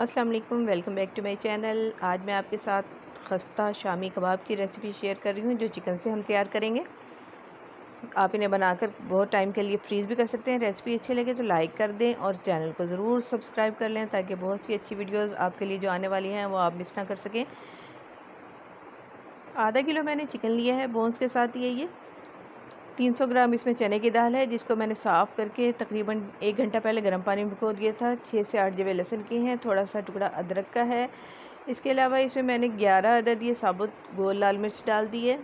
अस्सलाम वालेकुम, welcome back to my channel. आज मैं आपके साथ खस्ता शामी कबाब की रेसिपी शेयर कर रही हूँ जो चिकन से हम तैयार करेंगे। आप इन्हें बनाकर बहुत टाइम के लिए फ्रीज़ भी कर सकते हैं। रेसिपी अच्छी लगे तो लाइक कर दें और चैनल को ज़रूर सब्सक्राइब कर लें ताकि बहुत सी अच्छी वीडियोस आपके लिए जो आने वाली हैं वो आप मिस ना कर सकें। आधा किलो मैंने चिकन लिया है बोन्स के साथ। ये 300 ग्राम इसमें चने की दाल है जिसको मैंने साफ़ करके तकरीबन 1 घंटा पहले गर्म पानी में भिगो दिया था। 6 से 8 जवे लहसुन की हैं, थोड़ा सा टुकड़ा अदरक का है। इसके अलावा इसमें मैंने 11 अदद ये साबुत गोल लाल मिर्च डाल दी है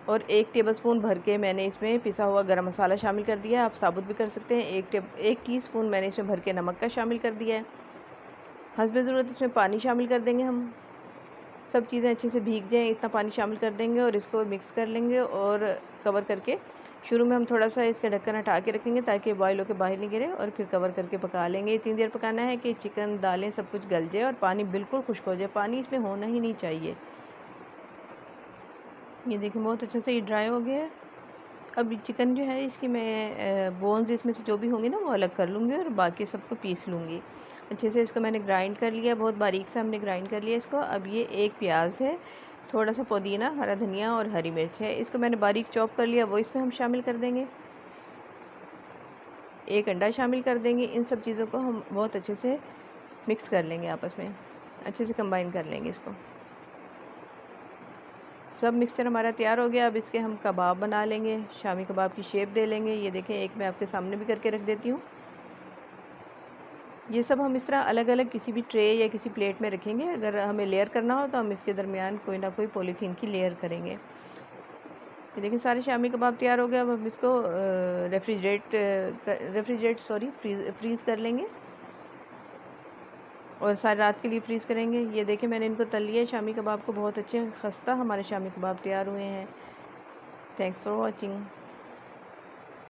और 1 टेबलस्पून भर के मैंने इसमें पिसा हुआ गरम मसाला शामिल कर दिया है। आप साबुत भी कर सकते हैं। 1 टीस्पून मैंने इसमें भर के नमक का शामिल कर दिया है। हस्बे ज़रूरत इसमें पानी शामिल कर देंगे हम। सब चीज़ें अच्छे से भीग जाएँ इतना पानी शामिल कर देंगे और इसको मिक्स कर लेंगे और कवर करके शुरू में हम थोड़ा सा इसका ढक्कन हटा के रखेंगे ताकि बॉयल होकर बाहर नहीं गिरे और फिर कवर करके पका लेंगे। इतनी देर पकाना है कि चिकन दालें सब कुछ गल जाए और पानी बिल्कुल खुश्क हो जाए। पानी इसमें होना ही नहीं चाहिए। ये देखिए बहुत अच्छे से ये ड्राई हो गया है। अब चिकन जो है इसकी मैं बोन्स इसमें से जो भी होंगे ना वो अलग कर लूँगी और बाकी सबको पीस लूँगी। अच्छे से इसको मैंने ग्राइंड कर लिया, बहुत बारीक से हमने ग्राइंड कर लिया इसको। अब ये 1 प्याज है, थोड़ा सा पुदीना, हरा धनिया और हरी मिर्च है, इसको मैंने बारीक चॉप कर लिया, वो इसमें हम शामिल कर देंगे। 1 अंडा शामिल कर देंगे। इन सब चीज़ों को हम बहुत अच्छे से मिक्स कर लेंगे, आपस में अच्छे से कंबाइन कर लेंगे इसको। सब मिक्सचर हमारा तैयार हो गया। अब इसके हम कबाब बना लेंगे, शामी कबाब की शेप दे लेंगे। ये देखें, एक मैं आपके सामने भी करके रख देती हूँ। ये सब हम इस तरह अलग अलग किसी भी ट्रे या किसी प्लेट में रखेंगे। अगर हमें लेयर करना हो तो हम इसके दरमियान कोई ना कोई पॉलीथीन की लेयर करेंगे। ये देखिए सारे शामी कबाब तैयार हो गए। अब हम इसको फ्रीज़ कर लेंगे और सारी रात के लिए फ्रीज़ करेंगे। ये देखें मैंने इनको तल लिया है शामी कबाब को। बहुत अच्छे खस्ता हमारे शामी कबाब तैयार हुए हैं। Thanks for watching.